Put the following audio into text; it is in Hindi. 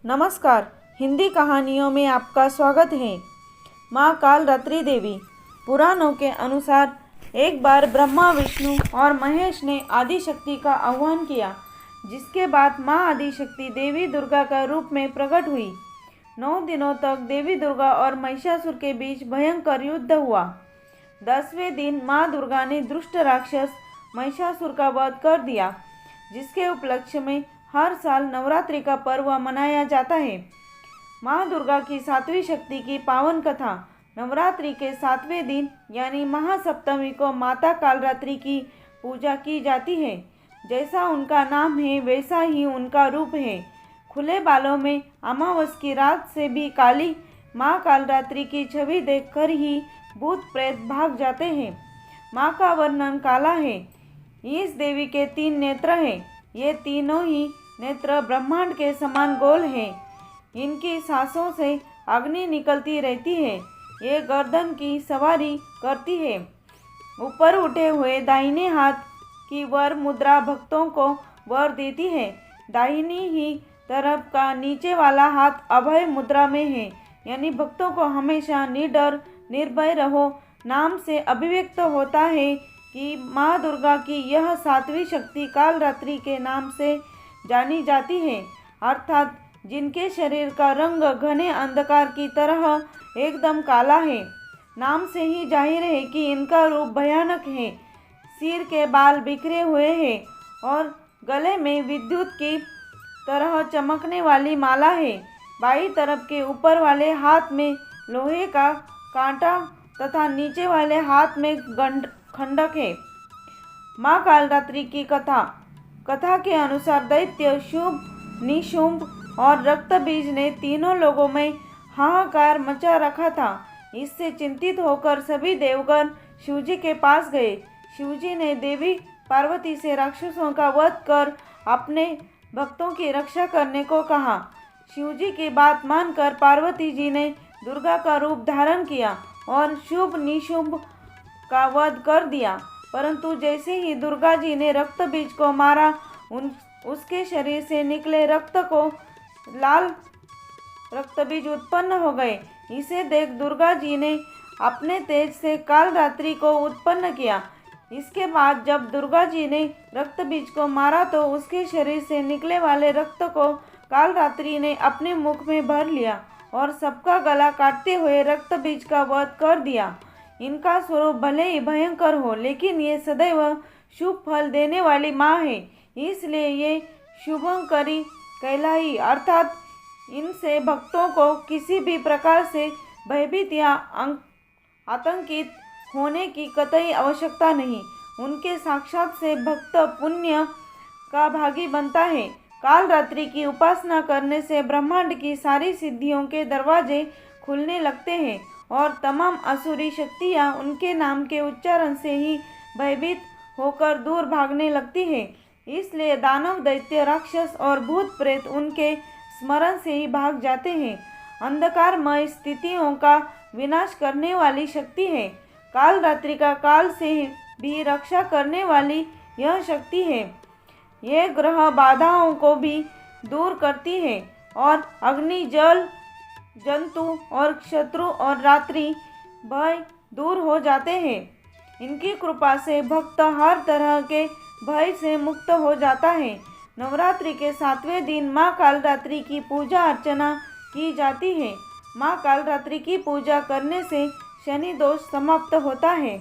नमस्कार। हिंदी कहानियों में आपका स्वागत है। माँ कालरात्रि देवी। पुराणों के अनुसार एक बार ब्रह्मा, विष्णु और महेश ने आदिशक्ति का आह्वान किया, जिसके बाद माँ आदिशक्ति देवी दुर्गा का रूप में प्रकट हुई। 9 दिनों तक देवी दुर्गा और महिषासुर के बीच भयंकर युद्ध हुआ। 10वें दिन माँ दुर्गा ने दुष्ट राक्षस महिषासुर का वध कर दिया, जिसके उपलक्ष्य में हर साल नवरात्रि का पर्व मनाया जाता है। माँ दुर्गा की 7वीं शक्ति की पावन कथा। नवरात्रि के 7वें दिन यानी महासप्तमी को माता कालरात्रि की पूजा की जाती है। जैसा उनका नाम है वैसा ही उनका रूप है। खुले बालों में अमावस की रात से भी काली माँ कालरात्रि की छवि देखकर ही भूत प्रेत भाग जाते हैं। माँ का वर्णन काला है। इस देवी के 3 नेत्र हैं। ये तीनों ही नेत्र ब्रह्मांड के समान गोल हैं। इनकी सांसों से अग्नि निकलती रहती है। ये गर्दन की सवारी करती है। ऊपर उठे हुए दाहिने हाथ की वर मुद्रा भक्तों को वर देती है। दाहिनी ही तरफ का नीचे वाला हाथ अभय मुद्रा में है, यानी भक्तों को हमेशा निडर निर्भय रहो नाम से अभिव्यक्त होता है कि माँ दुर्गा की यह 7वीं शक्ति कालरात्रि के नाम से जानी जाती है, अर्थात जिनके शरीर का रंग घने अंधकार की तरह एकदम काला है। नाम से ही जाहिर है कि इनका रूप भयानक है। सिर के बाल बिखरे हुए हैं और गले में विद्युत की तरह चमकने वाली माला है। बाईं तरफ के ऊपर वाले हाथ में लोहे का कांटा तथा नीचे वाले हाथ में खंडक है। माँ कालरात्रि की कथा के अनुसार दैत्य शुंभ, निशुंभ और रक्तबीज ने तीनों लोगों में हाहाकार मचा रखा था। इससे चिंतित होकर सभी देवगण शिवजी के पास गए। शिवजी ने देवी पार्वती से राक्षसों का वध कर अपने भक्तों की रक्षा करने को कहा। शिवजी की बात मानकर पार्वती जी ने दुर्गा का रूप धारण किया और शुभ निशुंभ का वध कर दिया। परंतु जैसे ही दुर्गा जी ने रक्त बीज को मारा, उसके शरीर से निकले रक्त को लाल रक्त बीज उत्पन्न हो गए। इसे देख दुर्गा जी ने अपने तेज से कालरात्रि को उत्पन्न किया। इसके बाद जब दुर्गा जी ने रक्त बीज को मारा तो उसके शरीर से निकले वाले रक्त को कालरात्रि ने अपने मुख में भर लिया और सबका गला काटते हुए रक्त बीज का वध कर दिया। इनका स्वरूप भले ही भयंकर हो, लेकिन ये सदैव शुभ फल देने वाली माँ है, इसलिए ये शुभंकरी कहलाई, अर्थात इनसे भक्तों को किसी भी प्रकार से भयभीत या आतंकित होने की कतई आवश्यकता नहीं। उनके साक्षात से भक्त पुण्य का भागी बनता है। कालरात्रि की उपासना करने से ब्रह्मांड की सारी सिद्धियों के दरवाजे खुलने लगते हैं और तमाम असुरी शक्तियाँ उनके नाम के उच्चारण से ही भयभीत होकर दूर भागने लगती है। इसलिए दानव, दैत्य, राक्षस और भूत प्रेत उनके स्मरण से ही भाग जाते हैं। अंधकारमय स्थितियों का विनाश करने वाली शक्ति है। कालरात्रि का काल से भी रक्षा करने वाली यह शक्ति है। ये ग्रह बाधाओं को भी दूर करती है और अग्नि, जल, जंतु और शत्रु और रात्रि भय दूर हो जाते हैं। इनकी कृपा से भक्त हर तरह के भय से मुक्त हो जाता है। नवरात्रि के 7वें दिन माँ कालरात्रि की पूजा अर्चना की जाती है। माँ कालरात्रि की पूजा करने से शनि दोष समाप्त होता है।